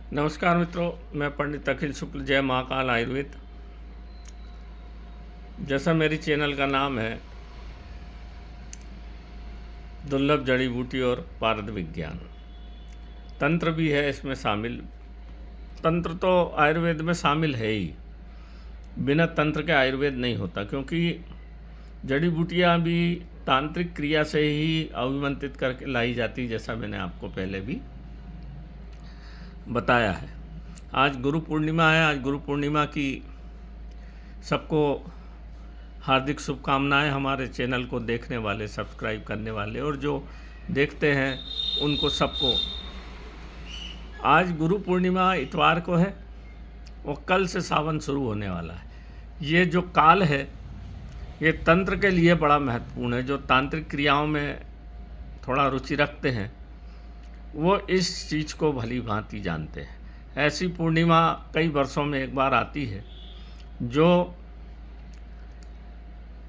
नमस्कार मित्रों, मैं पंडित अखिल शुक्ल, जय महाकाल आयुर्वेद। जैसा मेरी चैनल का नाम है, दुर्लभ जड़ी बूटी और पारद विज्ञान, तंत्र भी है इसमें शामिल। तंत्र तो आयुर्वेद में शामिल है ही, बिना तंत्र के आयुर्वेद नहीं होता, क्योंकि जड़ी बूटियाँ भी तांत्रिक क्रिया से ही अभिमंत्रित करके लाई जाती, जैसा मैंने आपको पहले भी बताया है। आज गुरु पूर्णिमा है। आज गुरु पूर्णिमा की सबको हार्दिक शुभकामनाएं, हमारे चैनल को देखने वाले, सब्सक्राइब करने वाले और जो देखते हैं उनको सबको। आज गुरु पूर्णिमा इतवार को है और कल से सावन शुरू होने वाला है। ये जो काल है ये तंत्र के लिए बड़ा महत्वपूर्ण है। जो तांत्रिक क्रियाओं में थोड़ा रुचि रखते हैं वो इस चीज़ को भली भांति जानते हैं। ऐसी पूर्णिमा कई वर्षों में एक बार आती है जो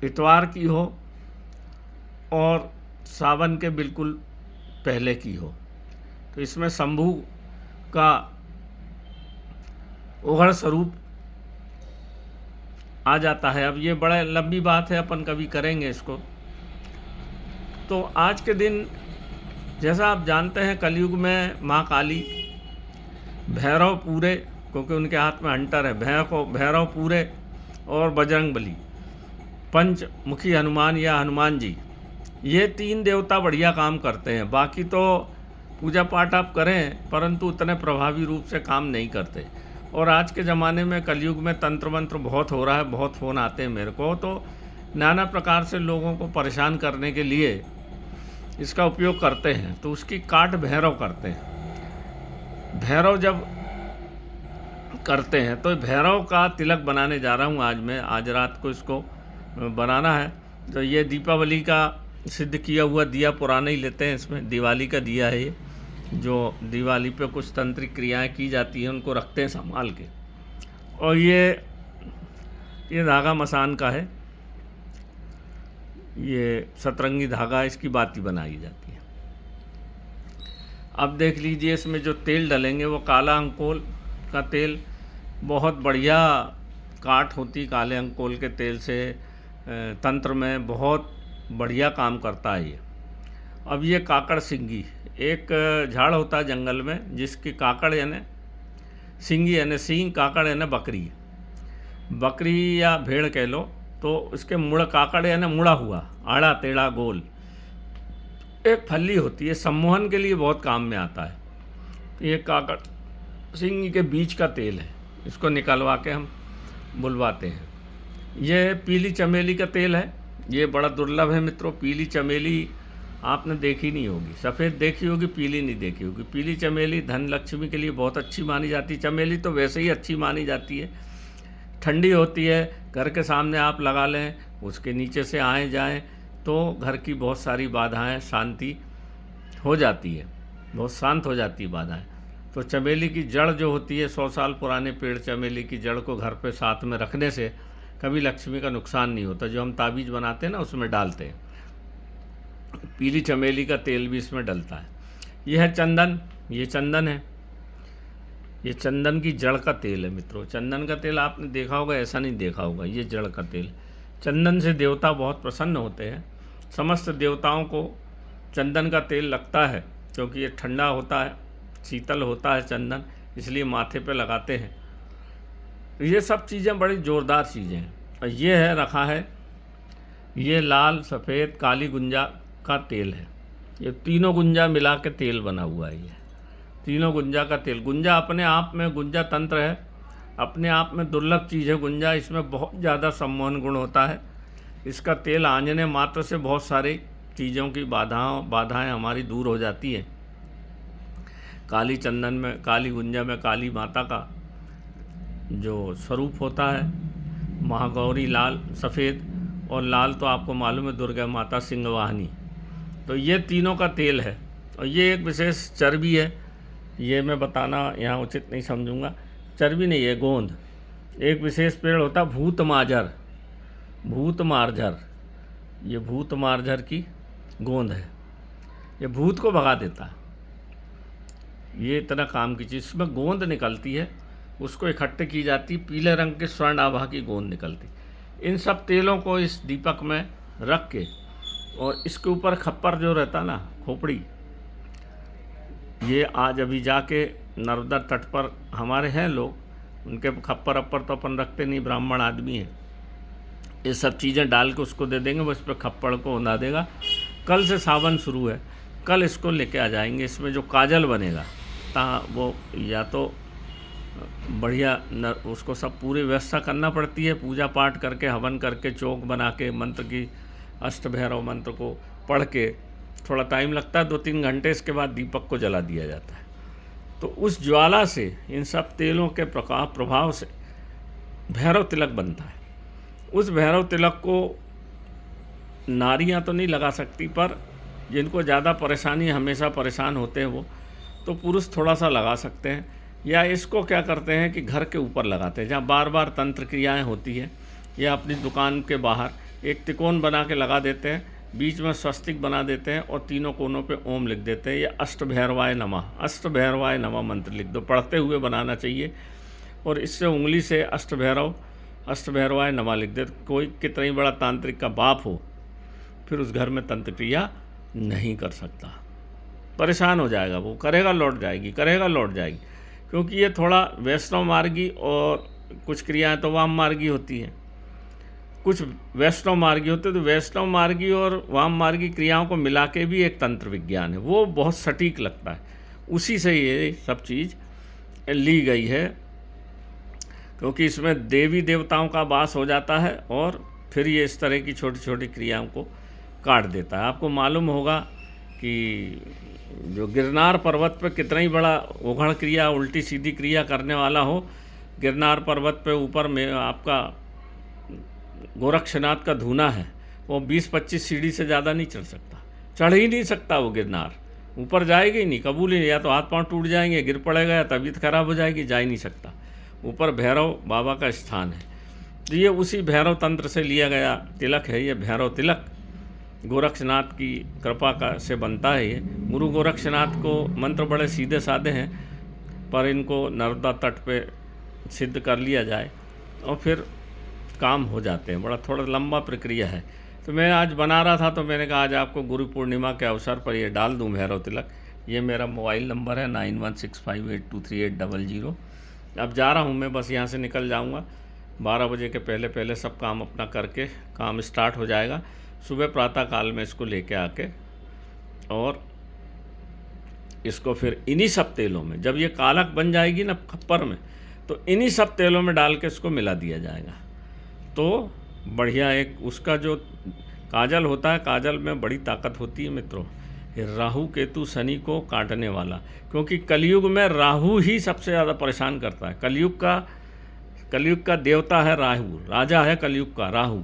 इतवार की हो और सावन के बिल्कुल पहले की हो। तो इसमें शंभू का उघड़ स्वरूप आ जाता है। अब ये बड़ा लंबी बात है, अपन कभी करेंगे इसको। तो आज के दिन, जैसा आप जानते हैं, कलयुग में माँ काली, भैरव पूरे, क्योंकि उनके हाथ में हंटर है, भैरव पूरे और बजरंग बली, पंचमुखी हनुमान या हनुमान जी, ये तीन देवता बढ़िया काम करते हैं। बाकी तो पूजा पाठ आप करें परंतु उतने प्रभावी रूप से काम नहीं करते। और आज के ज़माने में कलयुग में तंत्र मंत्र बहुत हो रहा है, बहुत फ़ोन आते हैं मेरे को, तो नाना प्रकार से लोगों को परेशान करने के लिए इसका उपयोग करते हैं। तो उसकी काट भैरव करते हैं। भैरव जब करते हैं तो भैरव का तिलक बनाने जा रहा हूँ आज मैं। आज रात को इसको बनाना है। तो ये दीपावली का सिद्ध किया हुआ दिया पुराना ही लेते हैं। इसमें दिवाली का दिया है ये, जो दिवाली पे कुछ तंत्रिक क्रियाएं की जाती हैं उनको रखते हैं संभाल के। और ये धागा मसान का है, ये सतरंगी धागा, इसकी बाती बनाई जाती है। अब देख लीजिए, इसमें जो तेल डलेंगे वो काला अंकोल का तेल, बहुत बढ़िया काट होती काले अंकोल के तेल से। तंत्र में बहुत बढ़िया काम करता है ये। अब ये काकड़ सिंगी, एक झाड़ होता है जंगल में जिसकी काकड़ यानी सिंगी यानी सींग, काकड़ यानी बकरी या भेड़ कह लो, तो इसके मुड़, काकड़ यानी मुड़ा हुआ, आड़ा टेढ़ा गोल एक फली होती है, सम्मोहन के लिए बहुत काम में आता है। ये काकड़ सिंगी के बीच का तेल है, इसको निकलवा के हम बुलवाते हैं। ये पीली चमेली का तेल है, ये बड़ा दुर्लभ है मित्रों। पीली चमेली आपने देखी नहीं होगी, सफ़ेद देखी होगी, पीली नहीं देखी होगी। पीली चमेली धन लक्ष्मी के लिए बहुत अच्छी मानी जाती है। चमेली तो वैसे ही अच्छी मानी जाती है, ठंडी होती है, घर के सामने आप लगा लें, उसके नीचे से आए जाएं तो घर की बहुत सारी बाधाएं शांति हो जाती है, बहुत शांत हो जाती है बाधाएं। तो चमेली की जड़ जो होती है, 100 साल पुराने पेड़ चमेली की जड़ को घर पे साथ में रखने से कभी लक्ष्मी का नुकसान नहीं होता। जो हम ताबीज़ बनाते हैं ना उसमें डालते हैं, पीली चमेली का तेल भी इसमें डलता है। यह है चंदन, ये चंदन है, ये चंदन की जड़ का तेल है मित्रों। चंदन का तेल आपने देखा होगा, ऐसा नहीं देखा होगा, ये जड़ का तेल। चंदन से देवता बहुत प्रसन्न होते हैं। समस्त देवताओं को चंदन का तेल लगता है, क्योंकि ये ठंडा होता है, शीतल होता है चंदन, इसलिए माथे पे लगाते हैं। ये सब चीज़ें बड़ी ज़ोरदार चीज़ें हैं। और ये है रखा है, ये लाल सफ़ेद काली गुंजा का तेल है। ये तीनों गुंजा मिला के तेल बना हुआ है। ये तीनों गुंजा का तेल, गुंजा अपने आप में, गुंजा तंत्र है, अपने आप में दुर्लभ चीज़ है गुंजा। इसमें बहुत ज़्यादा सम्मोहन गुण होता है। इसका तेल आंजने मात्र से बहुत सारी चीज़ों की बाधाएं हमारी दूर हो जाती है। काली चंदन में, काली गुंजा में काली माता का जो स्वरूप होता है, महागौरी लाल, सफ़ेद और लाल तो आपको मालूम है दुर्गा माता सिंहवाहिनी। तो ये तीनों का तेल है। और ये एक विशेष चर्बी है, ये मैं बताना यहाँ उचित नहीं समझूंगा। चर्बी नहीं है, गोंद। एक विशेष पेड़ होता है भूत मार्जर, ये भूत मार्जर की गोंद है, ये भूत को भगा देता है। ये इतना काम की चीज़। इसमें गोंद निकलती है, उसको इकट्ठे की जाती, पीले रंग के स्वर्ण आभा की गोंद निकलती। इन सब तेलों को इस दीपक में रख के और इसके ऊपर खप्पर जो रहता ना, खोपड़ी, ये आज अभी जाके नर्मदा तट पर हमारे हैं लोग, उनके खप्पर अप्पर तो अपन रखते नहीं, ब्राह्मण आदमी हैं, ये सब चीज़ें डाल के उसको दे देंगे, बस पे खप्पड़ को उड़ा देगा। कल से सावन शुरू है, कल इसको लेके आ जाएंगे। इसमें जो काजल बनेगा वो या तो बढ़िया उसको सब पूरी व्यवस्था करना पड़ती है, पूजा पाठ करके, हवन करके, चौक बना के, मंत्र की अष्टभैरव मंत्र को पढ़ के थोड़ा टाइम लगता है, 2-3 घंटे। इसके बाद दीपक को जला दिया जाता है। तो उस ज्वाला से, इन सब तेलों के प्रभाव से भैरव तिलक बनता है। उस भैरव तिलक को नारियां तो नहीं लगा सकती, पर जिनको ज़्यादा परेशानी, हमेशा परेशान होते हैं वो, तो पुरुष थोड़ा सा लगा सकते हैं। या इसको क्या करते हैं कि घर के ऊपर लगाते हैं, जहाँ बार बार तंत्र क्रियाएँ होती है, या अपनी दुकान के बाहर एक त्रिकोण बना के लगा देते हैं, बीच में स्वस्तिक बना देते हैं और तीनों कोनों पे ओम लिख देते हैं। या अष्टभैरवाय नमः, अष्टभैरवाय नमः मंत्र लिख दो, पढ़ते हुए बनाना चाहिए। और इससे उंगली से अष्टभैरवाय नमः लिख दे। कोई कितना बड़ा तांत्रिक का बाप हो, फिर उस घर में तंत्र क्रिया नहीं कर सकता, परेशान हो जाएगा वो, करेगा लौट जाएगी, करेगा लौट जाएगी। क्योंकि ये थोड़ा वैष्णव मार्गी, और कुछ क्रियाएं तो वाम मार्गी होती हैं, कुछ वैष्णव मार्गी होते हैं। तो वैष्णव मार्गी और वाम मार्गी क्रियाओं को मिला के भी एक तंत्र विज्ञान है, वो बहुत सटीक लगता है। उसी से ये सब चीज़ ली गई है, क्योंकि इसमें देवी देवताओं का वास हो जाता है और फिर ये इस तरह की छोटी छोटी क्रियाओं को काट देता है। आपको मालूम होगा कि जो गिरनार पर्वत पे कितना ही बड़ा उघड़ क्रिया, उल्टी सीधी क्रिया करने वाला हो, गिरनार पर्वत पे ऊपर में आपका गोरक्षनाथ का धूना है, वो 20-25 सीढ़ी से ज़्यादा नहीं चढ़ सकता, चढ़ ही नहीं सकता वो गिरनार, ऊपर जाएगा ही नहीं, कबूल ही नहीं। या तो हाथ पांव टूट जाएंगे, गिर पड़ेगा, या तबीयत खराब हो जाएगी, जा ही नहीं सकता। ऊपर भैरव बाबा का स्थान है। तो ये उसी भैरव तंत्र से लिया गया तिलक है। ये भैरव तिलक गोरक्षनाथ की कृपा का से बनता है। ये गुरु गोरक्षनाथ को मंत्र बड़े सीधे साधे हैं, पर इनको नर्मदा तट पे सिद्ध कर लिया जाए और फिर काम हो जाते हैं। बड़ा थोड़ा लंबा प्रक्रिया है। तो मैं आज बना रहा था, तो मैंने कहा आज आपको गुरु पूर्णिमा के अवसर पर ये डाल दूं भैरव तिलक। ये मेरा मोबाइल नंबर है 9165823800। अब जा रहा हूँ मैं, बस यहाँ से निकल जाऊँगा 12 बजे के पहले पहले सब काम अपना करके काम स्टार्ट हो जाएगा। सुबह प्रातः काल में इसको लेके आके और इसको फिर इन्हीं सब तेलों में, जब ये कालक बन जाएगी ना खप्पर में, तो इन्हीं सब तेलों में डाल के इसको मिला दिया जाएगा। तो बढ़िया एक उसका जो काजल होता है, काजल में बड़ी ताकत होती है मित्रों। राहु केतु शनि को काटने वाला, क्योंकि कलयुग में राहु ही सबसे ज़्यादा परेशान करता है। कलयुग का देवता है राहु, राजा है कलयुग का राहु।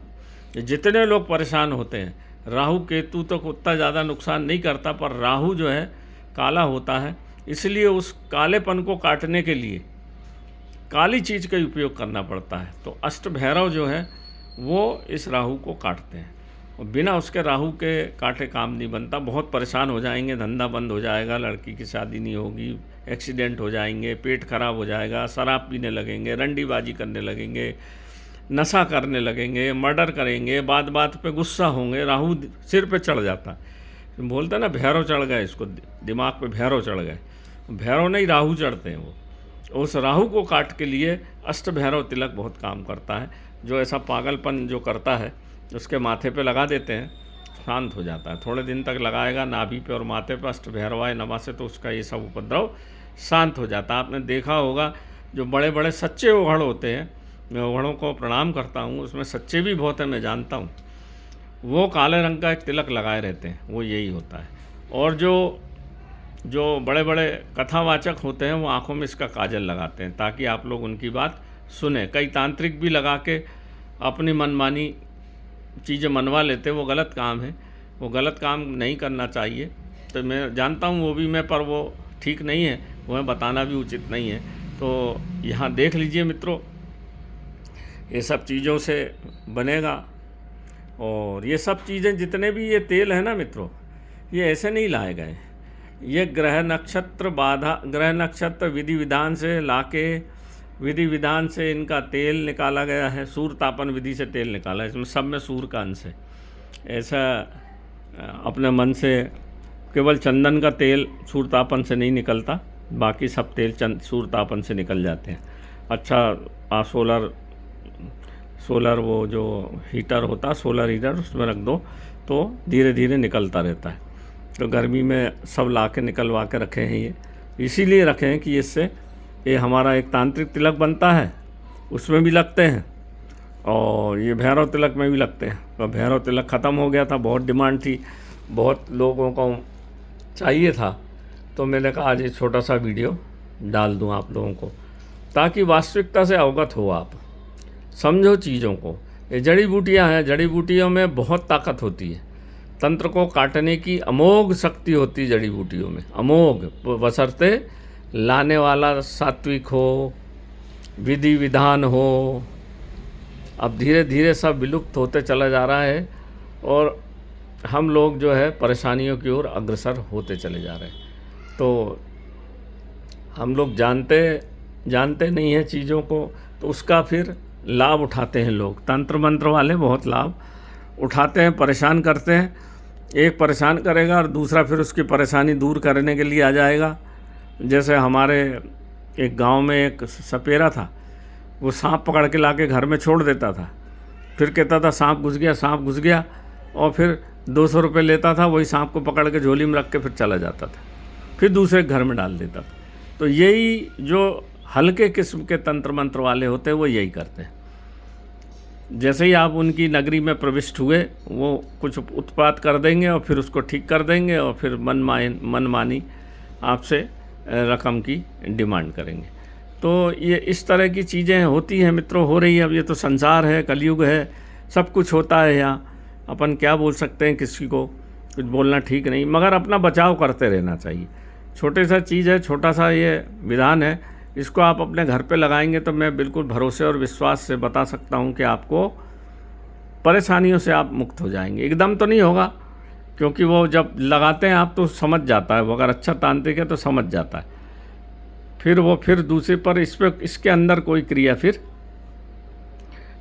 जितने लोग परेशान होते हैं, राहु केतु तो उतना ज़्यादा नुकसान नहीं करता, पर राहु जो है काला होता है, इसलिए उस कालेपन को काटने के लिए काली चीज़ का उपयोग करना पड़ता है। तो अष्टभैरव जो है वो इस राहु को काटते हैं, और बिना उसके राहु के काटे काम नहीं बनता। बहुत परेशान हो जाएंगे, धंधा बंद हो जाएगा, लड़की की शादी नहीं होगी, एक्सीडेंट हो जाएंगे, पेट खराब हो जाएगा, शराब पीने लगेंगे, रंडीबाजी करने लगेंगे, नशा करने लगेंगे, मर्डर करेंगे, बात बात पे गुस्सा होंगे। राहु सिर पे चढ़ जाता है, बोलते हैं ना भैरव चढ़ गए, इसको दिमाग पे भैरव चढ़ गए। भैरव नहीं, राहु चढ़ते हैं वो। उस राहु को काट के लिए अष्टभैरव तिलक बहुत काम करता है। जो ऐसा पागलपन जो करता है उसके माथे पे लगा देते हैं, शांत हो जाता है। थोड़े दिन तक लगाएगा नाभि पे और माथे पे अष्टभैरवाय नमः से, तो उसका ये सब उपद्रव शांत हो जाता है। आपने देखा होगा जो बड़े बड़े सच्चे ओघड़ होते हैं, मैं ओघड़ों को प्रणाम करता हूँ, उसमें सच्चे भी बहुत हैं, मैं जानता हूँ, वो काले रंग का एक तिलक लगाए रहते हैं, वो यही होता है। और जो बड़े बड़े कथावाचक होते हैं वो आँखों में इसका काजल लगाते हैं, ताकि आप लोग उनकी बात सुने। कई तांत्रिक भी लगा के अपनी मनमानी चीज़ें मनवा लेते, वो गलत काम है, वो गलत काम नहीं करना चाहिए। तो मैं जानता हूँ वो भी मैं, पर वो ठीक नहीं है, वो मैं बताना भी उचित नहीं है। तो यहाँ देख लीजिए मित्रों, ये सब चीज़ों से बनेगा। और ये सब चीज़ें जितने भी ये तेल है ना मित्रों, ये ऐसे नहीं लाए गए। ये ग्रह नक्षत्र बाधा, ग्रह नक्षत्र विधि विधान से लाके विधि विधान से इनका तेल निकाला गया है। सूर्य तापन विधि से तेल निकाला है, इसमें सब में सूर्य का अंश है। ऐसा अपने मन से केवल चंदन का तेल सूर्य तापन से नहीं निकलता, बाकी सब तेल सूर्य तापन से निकल जाते हैं। अच्छा सोलर वो जो हीटर होता है, सोलर हीटर, उसमें रख दो तो धीरे धीरे निकलता रहता है। तो गर्मी में सब ला के निकलवा के रखे हैं, ये इसीलिए रखे हैं कि इससे ये हमारा एक तांत्रिक तिलक बनता है, उसमें भी लगते हैं, और ये भैरव तिलक में भी लगते हैं। तो भैरव तिलक ख़त्म हो गया था, बहुत डिमांड थी, बहुत लोगों को चाहिए था, तो मैंने कहा आज ये छोटा सा वीडियो डाल दूं आप लोगों को, ताकि वास्तविकता से अवगत हो, आप समझो चीज़ों को। ये जड़ी बूटियाँ हैं, जड़ी बूटियों में बहुत ताकत होती है, तंत्र को काटने की अमोघ शक्ति होती है जड़ी बूटियों में, अमोघ, बशर्ते लाने वाला सात्विक हो, विधि विधान हो। अब धीरे धीरे सब विलुप्त होते चला जा रहा है, और हम लोग जो है परेशानियों की ओर अग्रसर होते चले जा रहे हैं। तो हम लोग जानते नहीं हैं चीज़ों को, तो उसका फिर लाभ उठाते हैं लोग। तंत्र मंत्र वाले बहुत लाभ उठाते हैं, परेशान करते हैं। एक परेशान करेगा और दूसरा फिर उसकी परेशानी दूर करने के लिए आ जाएगा। जैसे हमारे एक गांव में एक सपेरा था, वो सांप पकड़ के लाके घर में छोड़ देता था, फिर कहता था सांप घुस गया, और फिर 200 रुपये लेता था, वही सांप को पकड़ के झोली में रख के फिर चला जाता था, फिर दूसरे घर में डाल देता था। तो यही जो हल्के किस्म के तंत्र मंत्र वाले होते हैं वो यही करते हैं। जैसे ही आप उनकी नगरी में प्रविष्ट हुए, वो कुछ उत्पात कर देंगे और फिर उसको ठीक कर देंगे, और फिर मनमानी आपसे रकम की डिमांड करेंगे। तो ये इस तरह की चीज़ें होती हैं मित्रों, हो रही है। अब ये तो संसार है, कलयुग है, सब कुछ होता है यहाँ। अपन क्या बोल सकते हैं, किसी को कुछ बोलना ठीक नहीं, मगर अपना बचाव करते रहना चाहिए। छोटे सा चीज़ है, छोटा सा ये विधान है, इसको आप अपने घर पे लगाएंगे तो मैं बिल्कुल भरोसे और विश्वास से बता सकता हूँ कि आपको परेशानियों से आप मुक्त हो जाएंगे। एकदम तो नहीं होगा, क्योंकि वो जब लगाते हैं आप तो समझ जाता है, वो अगर अच्छा तांत्रिक है तो समझ जाता है, फिर दूसरे पर इसके अंदर कोई क्रिया फिर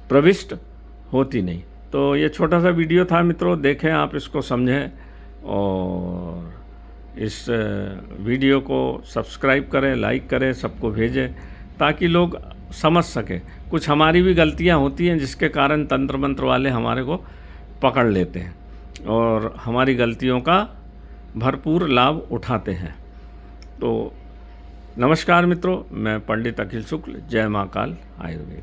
प्रविष्ट होती नहीं। तो ये छोटा सा वीडियो था मित्रों, देखें आप, इसको समझें, और इस वीडियो को सब्सक्राइब करें, लाइक करें, सबको भेजें, ताकि लोग समझ सकें। कुछ हमारी भी गलतियां होती हैं जिसके कारण तंत्र मंत्र वाले हमारे को पकड़ लेते हैं और हमारी गलतियों का भरपूर लाभ उठाते हैं। तो नमस्कार मित्रों, मैं पंडित अखिल शुक्ल, जय महाकाल आयुर्वेद।